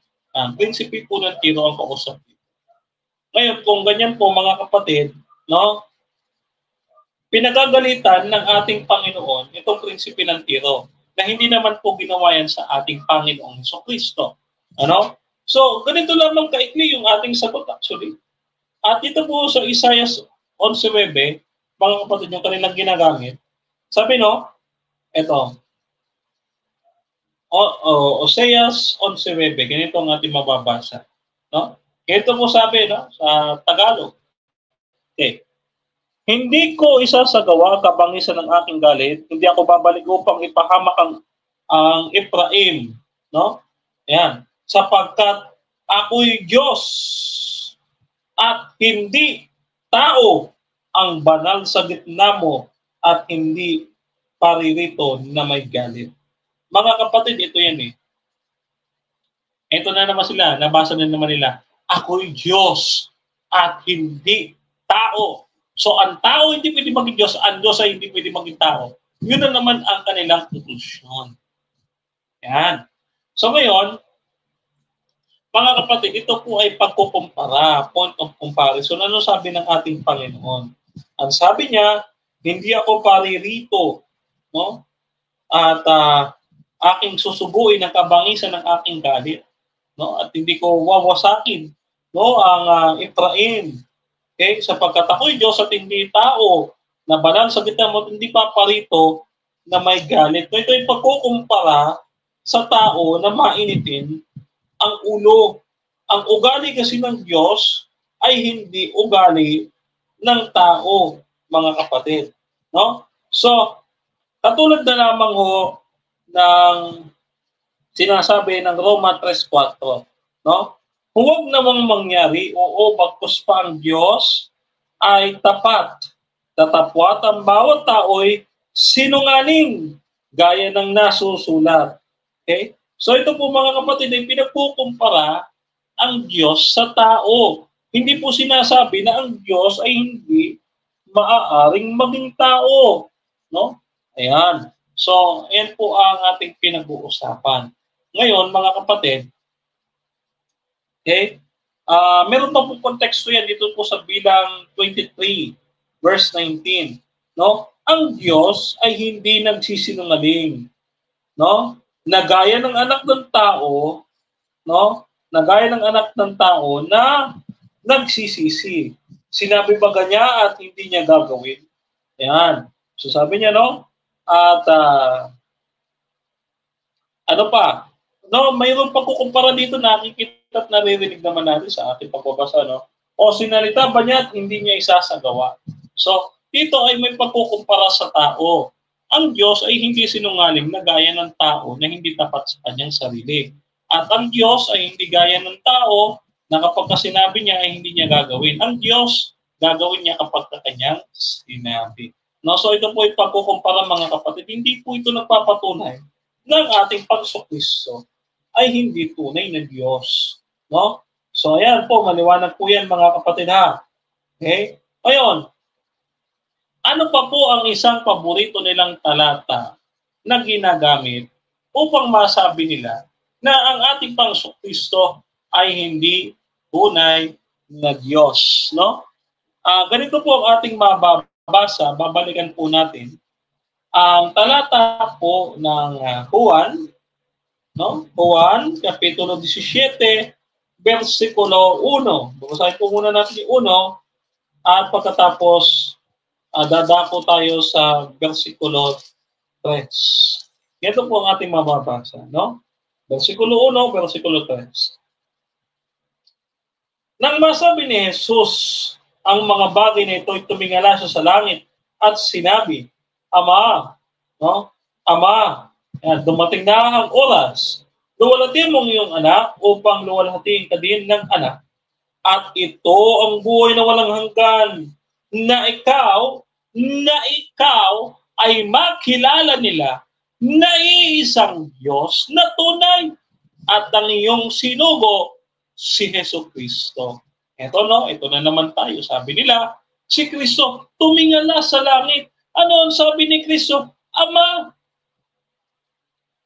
Speaker 2: Prinsipe po ng tiro ang kausap. Ngayon, kung ganyan po mga kapatid, no, pinagagalitan ng ating Panginoon itong prinsipe ng tiro na hindi naman po ginawa yan sa ating Panginoong Kristo. Ano? So, ganito lamang kaikli yung ating sagot actually. At ito po sa Isaiah 11:9, mga kapatid, yung kanilang ginagamit. Sabi ito, Isaiah 11:9, ganito ang ating mababasa. No? Ito po sabi sa Tagalog. Okay. Hindi ko isasagawa kabangisan ng aking galit, hindi ako babalik upang ipahamak ang Ephraim. No? Ayan. Sapagkat ako'y Diyos at hindi tao, ang banal sa gitna mo at hindi paririto na may galit. Mga kapatid, ito yan eh. Ito na naman sila, nabasa na naman nila. Ako'y Diyos at hindi tao. So ang tao hindi pwede maging Diyos, ang Diyos ay hindi pwede maging tao. Yun na naman ang kanilang konklusyon. Yan. So ngayon, mga kapatid, ito po ay pagkukumpara, point of comparison. Ano sabi ng ating Panginoon? Ang sabi niya, hindi ako paririto, no? At aking susubuin ang kabangisan ng aking galit, no? At hindi ko wawasakin, no, ang Ephraim. Okay? Sapagkat ako'y Diyos at hindi tao, na banal sa gitna mo, hindi paparito na may galit. So, ito ay pagkukumpara sa tao na mainitin ang ulo. Ang ugali kasi ng Diyos ay hindi ugali ng tao, mga kapatid. No? So, katulad na lamang ng sinasabi ng Roma 3:4, no? Huwag namang mangyari, bagkus pa ang Diyos ay tapat. Tatapwat ang bawat tao'y sinungaling, gaya ng nasusulat. Okay? So ito po mga kapatid, ay pinagkukumpara ang Diyos sa tao. Hindi po sinasabi na ang Diyos ay hindi maaaring maging tao. No? Ayan. So, ayan po ang ating pinag-uusapan. Ngayon, mga kapatid, okay, meron pa po konteksto yan dito po sa bilang 23, verse 19. No? Ang Diyos ay hindi nagsisinungaling. No? Nagaya ng anak ng tao, no? Nagaya ng anak ng tao na nagsisisi. Sinabi ba niya at hindi niya gagawin? Yan. So sabi niya, no? At ano pa? No, mayroon pagkukumpara dito, nakikita at naririnig naman natin sa ating pagbabasa, no? O sinalita ba niya at hindi niya isasagawa? So, dito ay may pagkukumpara sa tao. Ang Diyos ay hindi sinungaling na gaya ng tao na hindi tapat sa kanyang sarili. At ang Diyos ay hindi gaya ng tao na kapag sinabi niya ay hindi niya gagawin. Ang Diyos, gagawin niya kapag kanyang sinabi. No, so ito po ay pagkukumpara, mga kapatid. Hindi po ito nagpapatunay ng ating pagsukristo ay hindi tunay na Diyos. No? So ayan po, maliwanag po yan, mga kapatid, ha. Okay? Ngayon, ano pa po ang isang paborito nilang talata na ginagamit upang masabi nila na ang ating pangsukristo ay hindi tunay na Diyos, no? Ganito po ang ating mababasa, babalikan po natin ang talata po ng Juan, no? Juan, kapitulo 17, versikulo 1. Babasahin po muna natin yung 1 at pagkatapos dadako tayo sa versikulo 3. Ito po ang ating mababasa, no? Versikulo 1, versikulo 3. Nang masabi ni Jesus ang mga bagay na ito, tumingala siya sa langit at sinabi, Ama, no? Ama, dumating na ang oras. Luwalhatiin mo ang iyong anak upang luwalhatiin ka din ng anak. At ito ang buhay na walang hanggan, na ikaw ay makilala nila na iisang Diyos na tunay at ang iyong sinugo, si Jesucristo. Ito, no? Ito na naman tayo. Sabi nila, si Kristo tumingala sa langit. Ano ang sabi ni Kristo? Ama,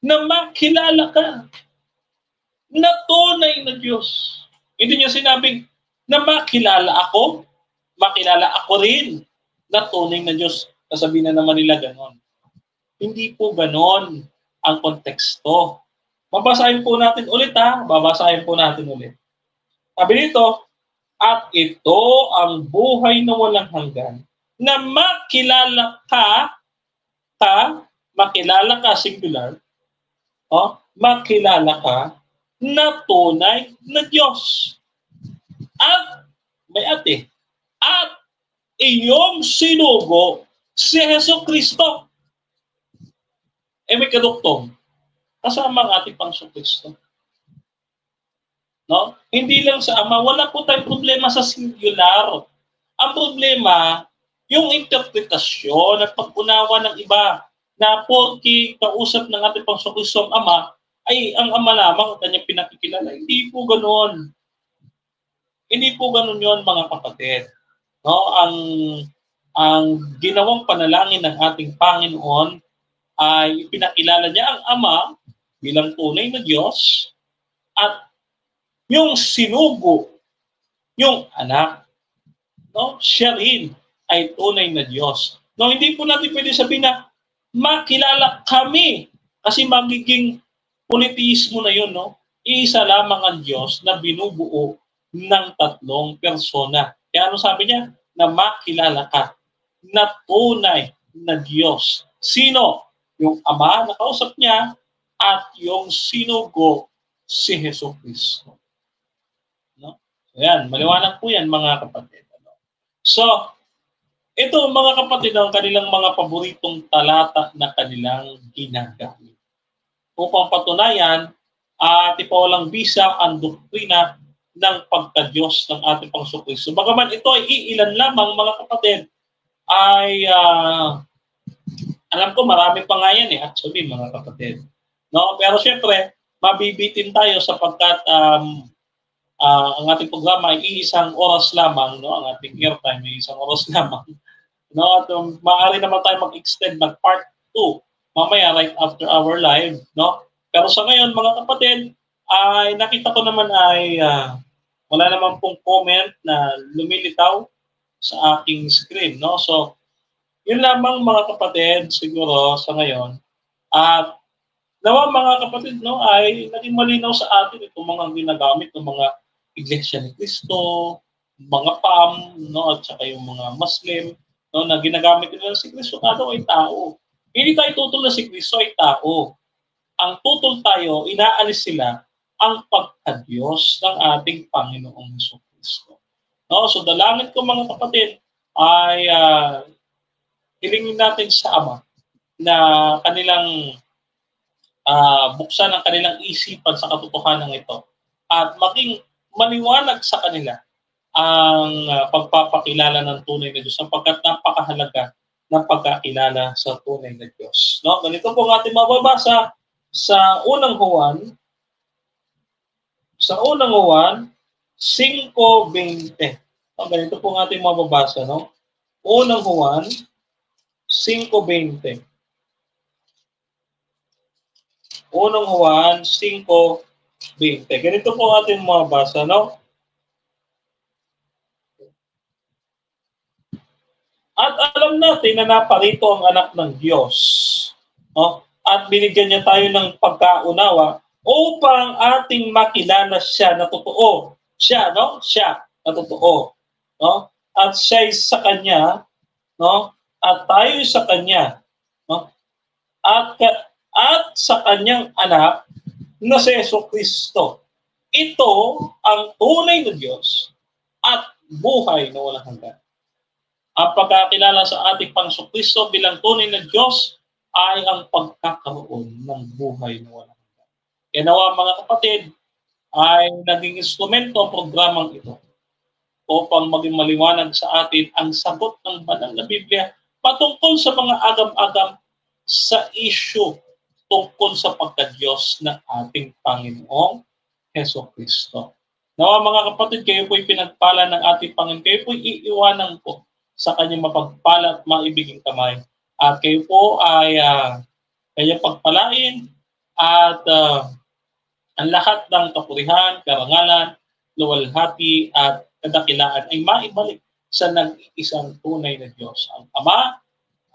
Speaker 2: na makilala ka na tunay na Diyos. Hindi niya sinabing na makilala ako rin na tunay na Diyos. Sasabihin na naman nila ganon. Hindi po ganon ang konteksto. Babasahin po natin ulit, ha? Babasahin po natin ulit. Sabi dito, at ito ang buhay na walang hanggan, na makilala ka singular, makilala ka na tunay na Diyos. At, may ate, at iyong sinugo si Jesucristo. May kaduktong, kasama ang ating pangsukristo. No? Hindi lang sa Ama, wala po tayong problema sa singular. Ang problema, yung interpretasyon at pag-unawa ng iba na porki kausap ng ating pangsukristo ang Ama, ay ang Ama lamang ang kanyang pinakikilala. Hindi po ganoon. Hindi po ganoon yon, mga kapatid. No? Ang ginawang panalangin ng ating Panginoon ay pinakilala niya ang Ama bilang tunay na Diyos at yung sinugo, yung anak, no? Siya rin ay tunay na Diyos. No, hindi po natin pwede sabihin na makilala kami kasi magiging politismo na yun, no? Iisa lamang ang Diyos na binubuo ng tatlong persona. Kaya ano sabi niya? Na makilala ka na tunay na Diyos. Sino? Yung Ama na kausap niya at yung sinugo, si Jesucristo. No? Ayan, maliwanag po yan, mga kapatid. So, ito, mga kapatid, ang kanilang mga paboritong talata na kanilang ginagamit. Upang patunayan at ipawalang bisa ang doktrina ng pagka-Diyos ng ating Pangsukristo. Bagaman ito ay iilan lamang, mga kapatid, ay alam ko marami pa nga yan actually, mga kapatid. No? Pero syempre, mabibitin tayo sapagkat ang ating programa ay iisang oras lamang, no? Ang ating airtime ay isang oras lamang. No? At maaari naman tayo mag-extend, mag-part 2 mamaya right after our live, no? Pero sa ngayon, mga kapatid, ay nakita ko naman ay wala naman pong comment na lumilitaw sa aking screen, no? So, yun lamang mga kapatid siguro sa ngayon. At nawa mga kapatid, no, ay naging malinaw sa atin itong mga ginagamit ng mga Iglesia ni Cristo, mga PAM, no, at saka yung mga Muslim, no, na ginagamit nila si Cristo nga daw ay tao. Hindi tayo tutol na si Cristo ay tao. Ang tutol tayo, inaalis sila ang pagka-Diyos ng ating Panginoong Jesucristo. No, so dalangin ko mga kapatid ay hilingin natin sa Ama na kanilang buksan ang kanilang isipan sa katotohanan ito at maging maliwanag sa kanila ang pagpapakilala ng tunay na Diyos sapagkat napakahalaga ng pagkakilala sa tunay na Diyos. No? Ganito po ang ating mababasa sa unang Juan 5:20. No? Ganito po ang ating mababasa, no? Unang Juan 5:20. Unang Juan 5:20. Ganito po ang ating mababasa, no? At alam natin na naparito ang anak ng Diyos, no? At binigyan niya tayo ng pagkaunawa upang ating makilala siya na totoo. Siya, no? Siya na totoo, no? At siya sa kanya, no? At tayo sa kanya, no? At sa kanyang anak na si Jesucristo. Ito ang tunay na Diyos at buhay na walang hanggan. Ang pagkakilala sa ating Panginoong bilang tunay na Diyos ay ang pagkakaroon ng buhay na walang hanggan. Kaya nawa mga kapatid, ay naging instrumento ang programang ito upang maging maliwanag sa atin ang sagot ng banal na Biblia patungkol sa mga agam-agam sa issue tungkol sa pagka-Diyos ng ating Panginoong Jesucristo. Nawa mga kapatid, kayo po'y pinagpala ng ating Panginoon, kayo po'y iiwanan ko sa kanyang mapagpala at maibiging kamay. At kayo po ay kanyang pagpalain at ang lahat ng kapurihan, karangalan, luwalhati at kadakilaan ay maibalik sa nag-iisang tunay na Diyos. Ang Ama,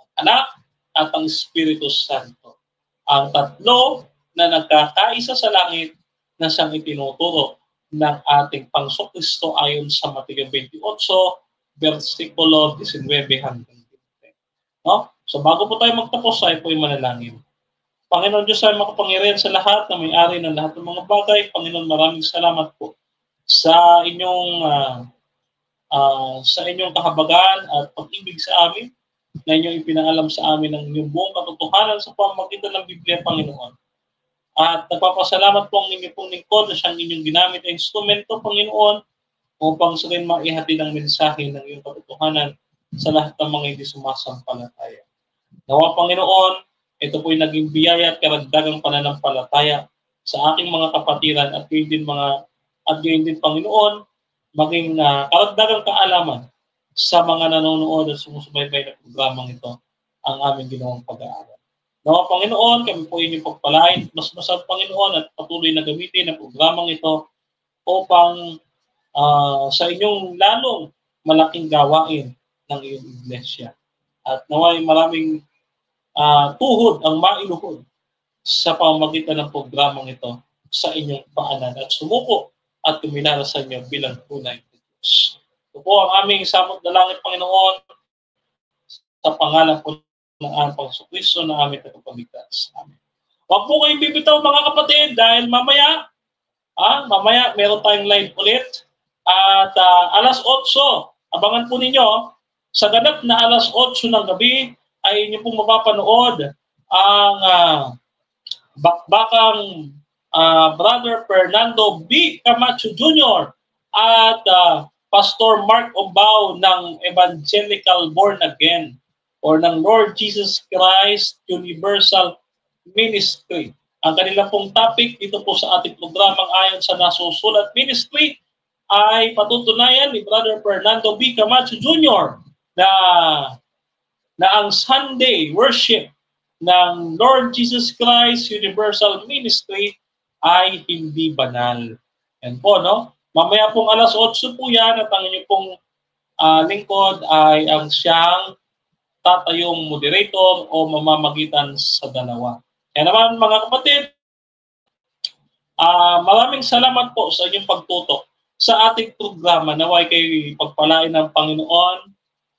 Speaker 2: ang Anak, at ang Espiritu Santo. Ang tatlo na nagkakaisa sa langit na siyang itinuturo ng ating Panginoong Kristo ayon sa Mateo 28, versikulo 19 hanggang 20. No? So bago po tayo magtapos, ay po yung manalangin. Panginoon Diyos ay makapangyarihan sa lahat na may-ari ng lahat ng mga bagay. Panginoon, maraming salamat po sa inyong kahabagan at pag-ibig sa amin na inyong ipinaalam sa amin ng inyong buong katotohanan sa pamamagitan ng Biblia, Panginoon. At nagpapasalamat po ang inyong pong lingkod na siyang inyong ginamit na instrumento, Panginoon, upang sa rin maihatid ang mensahe ng iyong katotohanan sa lahat ng mga hindi sumasampalataya. Nawa, Panginoon, ito po'y naging biyaya at karagdagang pananampalataya sa aking mga kapatiran at gayon din, Panginoon, maging karagdagang kaalaman sa mga nanonood at sumusubaybay na programang ito ang aming ginawang pag-aaral. Nawa, Panginoon, kami po inyong pagpalain, mas Panginoon, at patuloy na gamitin ang programang ito upang sa inyong lalong malaking gawain ng iyong iglesia. At naway maraming tuhod ang mailuhod sa pamamagitan ng programang ito sa inyong paanan at sumuko at kumilala sa inyo bilang tunay na Diyos. Ito po ang aming samot na langit, Panginoon, sa pangalan po ng aming Panginoong Kristo na aming tagapagligtas. Amen. Huwag po kayong bibitaw mga kapatid dahil mamaya meron tayong live ulit. At alas 8, abangan po ninyo, sa ganap na alas 8 ng gabi ay inyo pong mapapanood ang bakbakang Brother Fernando B. Camacho Jr. at Pastor Mark Obao ng Evangelical Born Again or ng Lord Jesus Christ Universal Ministry. Ang kanilang pong topic dito po sa ating programang ayon sa Nasusulat Ministry ay patutunayan ni Brother Fernando B. Camacho Jr. na ang Sunday worship ng Lord Jesus Christ Universal Ministry ay hindi banal. Yan po, no? Mamaya pong alas 8 po yan at ang inyong pong lingkod ay ang siyang tatayong moderator o mamamagitan sa dalawa. Kaya naman mga kapatid, maraming salamat po sa inyong pagtutok sa ating programa. Naway kayo pagpalain ng Panginoon.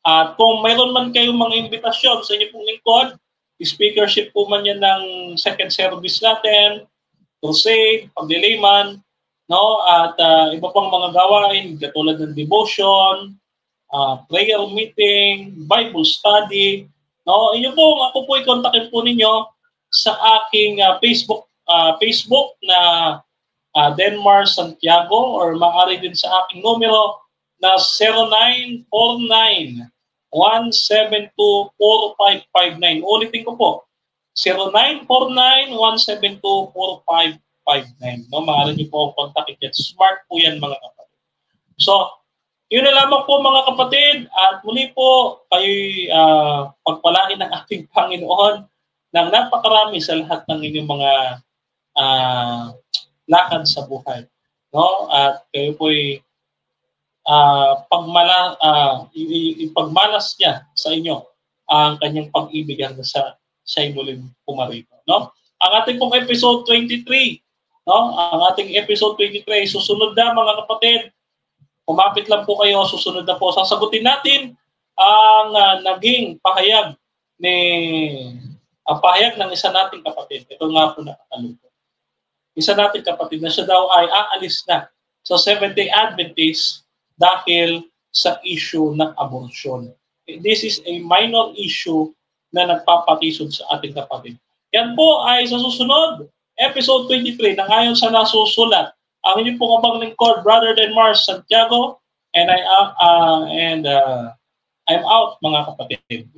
Speaker 2: At kung mayroon man kayong mga imbitasyon sa inyong pong lingkod, speakership po man yan ng second service natin, crusade, pagliliman, no? At iba pang mga gawain katulad ng devotion, prayer meeting, Bible study. No, inyo po, ako po i-contactin po ninyo sa aking Facebook na Denmar Santiago or maaari din sa aking numero na 0949-172-4559. Ulitin ko po, 0949-172-4559. No, maaari niyo po akong kontakin. Smart po yan mga kapatid. So, yun na lamang po mga kapatid at muli po kayo'y pagpalain ng ating Panginoon ng napakarami sa lahat ng inyong mga lakad sa buhay. No? At kayo po'y ipagmalas niya sa inyo ang kanyang pag-ibig hanggang sa siya'y muling pumarito. No? Ang ating pong episode 23, no? Ang ating episode 23, susunod na mga kapatid. Kumapit lang po kayo, susunod na po. Sasagutin natin ang naging pahayag ng isa nating kapatid. Ito nga po nakakalungkot. Isa nating kapatid na siya daw ay aalis na sa Seventh-day Adventist dahil sa issue ng abortion. This is a minor issue na nagpapatisod sa ating kapatid. Yan po ay sa susunod, episode 23, na ngayon sa nasusulat. Ang inyong pong abang lingkod, Brother Denmar Santiago, and I'm out, mga kapatid.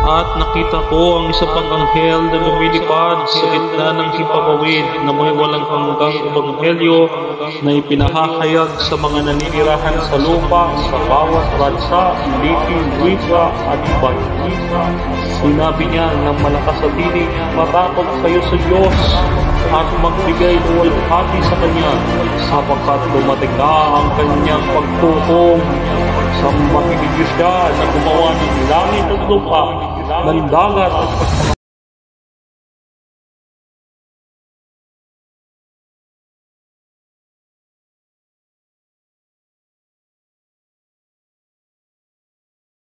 Speaker 1: At nakita ko ang isa pang anghel na lumilipad sa gitna ng himpapawid na may walang hanggang ebanghelyo na ipinahahayag sa mga naninirahan sa lupa sa bawat bansa, lipi, wika at bansa. Sinabi niya ng malakas sa tinig, matakot kayo sa Diyos at magbigay ng walhati sa Kanya sapagkat dumating na ang Kanyang pagtukom. Sambahin niyo siya na gumawa ng langit at lupa, ng dagat at